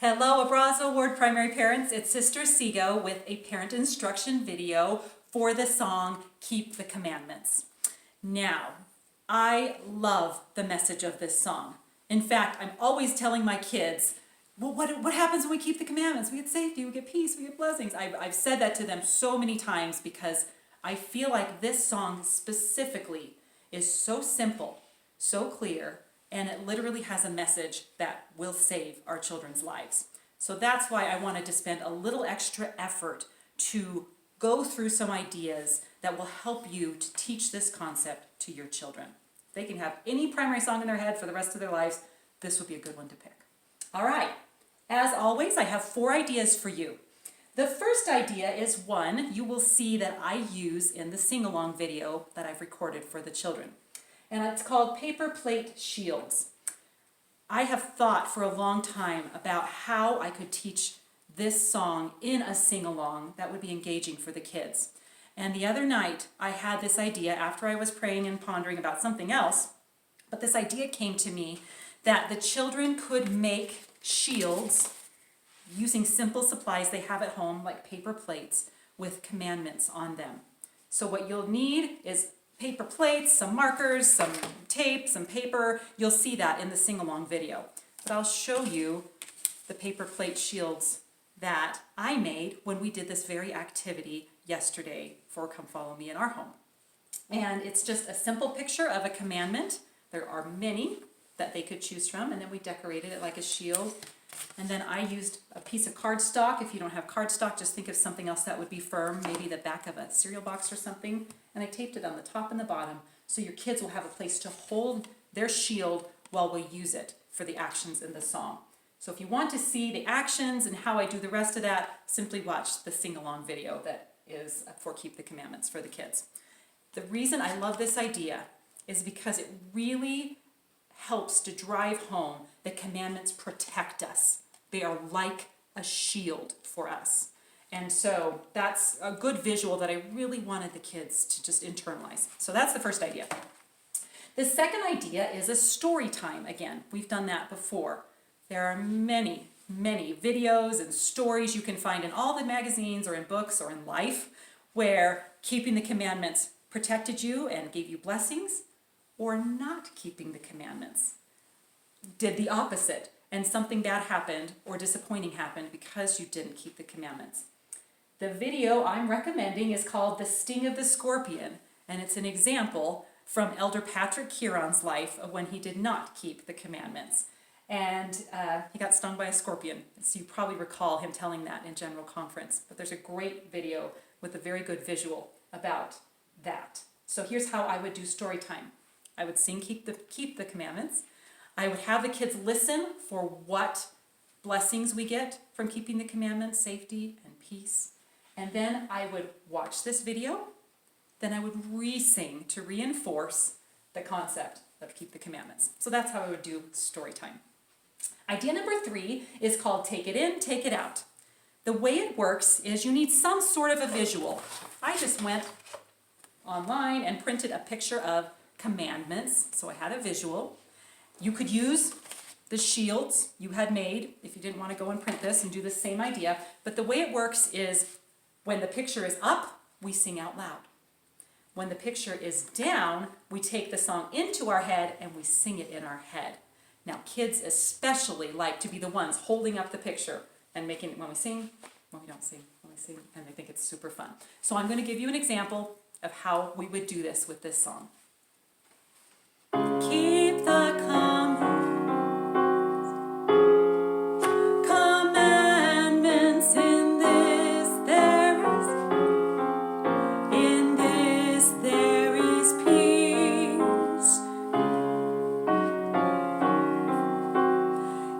Hello, Abrazo Ward primary parents. It's Sister Sego with a parent instruction video for the song Keep the Commandments. Now, I love the message of this song. In fact, I'm always telling my kids, well, what happens when we keep the commandments? We get safety, we get peace, we get blessings. I've said that to them so many times because I feel like this song specifically is so simple, so clear, and it literally has a message that will save our children's lives. So that's why I wanted to spend a little extra effort to go through some ideas that will help you to teach this concept to your children. If they can have any primary song in their head for the rest of their lives, this would be a good one to pick. All right, as always, I have 4 ideas for you. The first idea is one you will see that I use in the sing-along video that I've recorded for the children. And it's called Paper Plate Shields. I have thought for a long time about how I could teach this song in a sing-along that would be engaging for the kids. And the other night, I had this idea after I was praying and pondering about something else, but this idea came to me that the children could make shields using simple supplies they have at home, like paper plates, with commandments on them. So what you'll need is paper plates, some markers, some tape, some paper. You'll see that in the sing-along video. But I'll show you the paper plate shields that I made when we did this very activity yesterday for Come Follow Me in our home. And it's just a simple picture of a commandment. There are many that they could choose from, and then we decorated it like a shield. And then I used a piece of cardstock. If you don't have cardstock, just think of something else that would be firm, maybe the back of a cereal box or something. And I taped it on the top and the bottom so your kids will have a place to hold their shield while we use it for the actions in the song. So if you want to see the actions and how I do the rest of that, simply watch the sing-along video that is for Keep the Commandments for the kids. The reason I love this idea is because it really helps to drive home that commandments protect us. They are like a shield for us. And so that's a good visual that I really wanted the kids to just internalize. So that's the first idea. The second idea is a story time. Again, we've done that before. There are many videos and stories you can find in all the magazines or in books or in life where keeping the commandments protected you and gave you blessings, or not keeping the commandments did the opposite and something bad happened or disappointing happened because you didn't keep the commandments. The video I'm recommending is called The Sting of the Scorpion, and it's an example from Elder Patrick Kieran's life of when he did not keep the commandments. And he got stung by a scorpion. So you probably recall him telling that in General Conference. But there's a great video with a very good visual about that. So here's how I would do story time. I would sing Keep the Commandments. I would have the kids listen for what blessings we get from keeping the commandments, safety and peace. And then I would watch this video. Then I would re-sing to reinforce the concept of keep the commandments. So that's how I would do story time. Idea number 3 is called Take It In, Take It Out. The way it works is you need some sort of a visual. I just went online and printed a picture of commandments, so I had a visual. You could use the shields you had made if you didn't want to go and print this and do the same idea, but the way it works is when the picture is up, we sing out loud. When the picture is down, we take the song into our head and we sing it in our head. Now, kids especially like to be the ones holding up the picture and making it when we sing, when we don't sing, when we sing, and they think it's super fun. So I'm going to give you an example of how we would do this with this song. Keep the commandments, in this there is peace.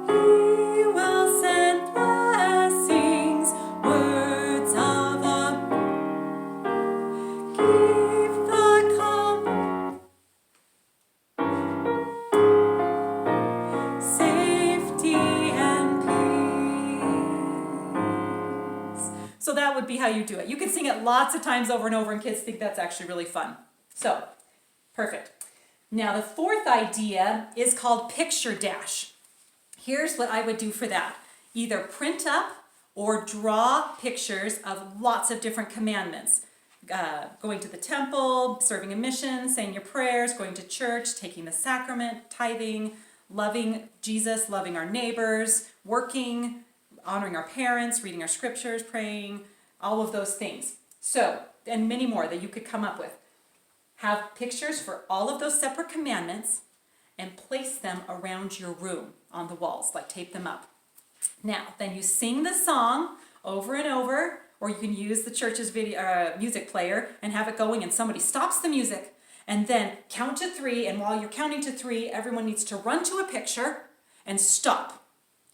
He will send blessings, words of keep the commandments. Safety and peace. So that would be how you do it. You can sing it lots of times over and over, and kids think that's actually really fun. So, perfect. Now the fourth idea is called Picture Dash. Here's what I would do for that. Either print up or draw pictures of lots of different commandments. Going to the temple, serving a mission, saying your prayers, going to church, taking the sacrament, tithing, loving Jesus, loving our neighbors, working, honoring our parents, reading our scriptures, praying, all of those things. So, and many more that you could come up with. Have pictures for all of those separate commandments and place them around your room on the walls, like tape them up. Now, then you sing the song over and over, or you can use the church's music player and have it going, and somebody stops the music and then count to 3, and while you're counting to 3, everyone needs to run to a picture and stop.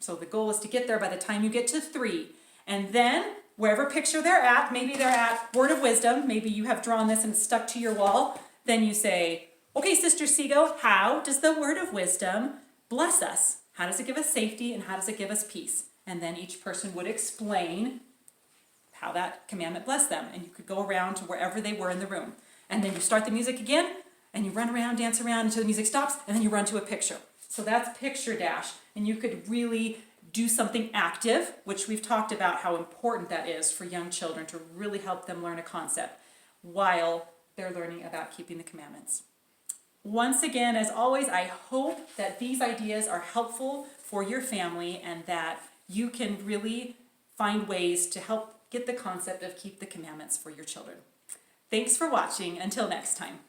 So the goal is to get there by the time you get to 3. And then, wherever picture they're at, maybe they're at Word of Wisdom, maybe you have drawn this and it's stuck to your wall, then you say, okay, Sister Seago, how does the Word of Wisdom bless us? How does it give us safety, and how does it give us peace? And then each person would explain how that commandment blessed them. And you could go around to wherever they were in the room. And then you start the music again, and you run around, dance around until the music stops, and then you run to a picture. So that's Picture Dash. And you could really do something active, which we've talked about how important that is for young children to really help them learn a concept while they're learning about keeping the commandments. Once again, as always, I hope that these ideas are helpful for your family and that you can really find ways to help get the concept of keep the commandments for your children. Thanks for watching. Until next time.